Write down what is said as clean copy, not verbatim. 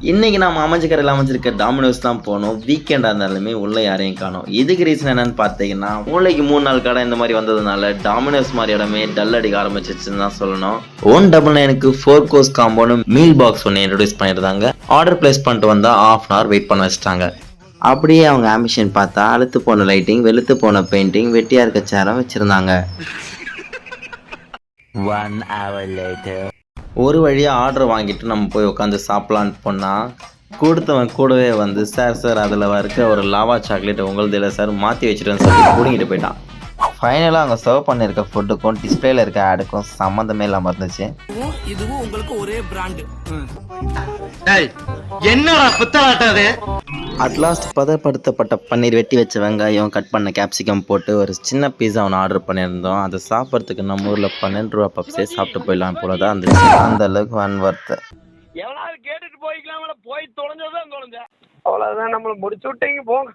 இன்னைக்கு நம்ம அமைஞ்சிக்கரையில் அமைஞ்சிருக்க டாமினோஸ் தான் போனோம். வீக்கெண்டாக இருந்தாலுமே உள்ள யாரையும் காணோம். இதுக்கு ரீசன் என்னன்னு பார்த்தீங்கன்னா, மூளைக்கு 3 நாள் கடை இந்த மாதிரி வந்ததுனால டாமினோஸ் மாதிரி இடமே டல் அடிக்க ஆரம்பிச்சிச்சுன்னு தான் சொல்லணும். 199க்கு 4 கோர்ஸ் காம்போன்னு மீல் பாக்ஸ் ஒன்று இன்ட்ரடியூஸ் பண்ணியிருந்தாங்க. ஆர்டர் பிளேஸ் பண்ணிட்டு வந்தால் ½ hour வெயிட் பண்ண வச்சுட்டாங்க. அப்படியே அவங்க ஆம்பிஷன் பார்த்தா அழுத்து போன லைட்டிங், வெளுத்து போன பெயிண்டிங், வெட்டியாக இருக்க சேரம் வச்சுருந்தாங்க. 1 hour later. ஒரு வழியாக ஆர்டர் வாங்கிட்டு நம்ம போய் உட்காந்து சாப்பிட்லான்னு போனால் கொடுத்தவன் கூடவே வந்து சார் அதில் இருக்க ஒரு லாவா சாக்லேட் உங்களது இல்லை சார், மாற்றி வச்சுட்டேன்னு சொல்லி பிடிங்கிட்டு போயிட்டான். ஃபைனலாக அவங்க சர்வ் பண்ணியிருக்க ஃபுட்டுக்கும் டிஸ்பிளேல இருக்க ஆடுக்கும் சம்மந்தமே இல்லாமல் இருந்துச்சு. இதுவும் உங்களுக்கு ஒரே பிராண்டு. என்னடா புத்தலாட்டாது. அட்லாஸ்ட் பதப்படுத்தப்பட்ட பன்னீர், வெட்டி வச்ச வெங்காயம், கட் பண்ண கேப்சிகம் போட்டு ஒரு சின்ன பீஸா ஒன்று ஆர்டர் பண்ணியிருந்தோம். அதை சாப்பிட்றதுக்கு நம்ம ஊரில் 12 ரூபா பப்ஸே சாப்பிட்டு போயிடலாம் போல தான் இருந்துச்சு. அந்த அளவுக்கு அன்வர்த்து. எவனாவது கேட்டுட்டு போய்க்கலாம், போய் தொலைஞ்சதான் தொலைஞ்ச அவ்வளவுதான். நம்மளை முடிச்சு விட்டீங்க போங்க.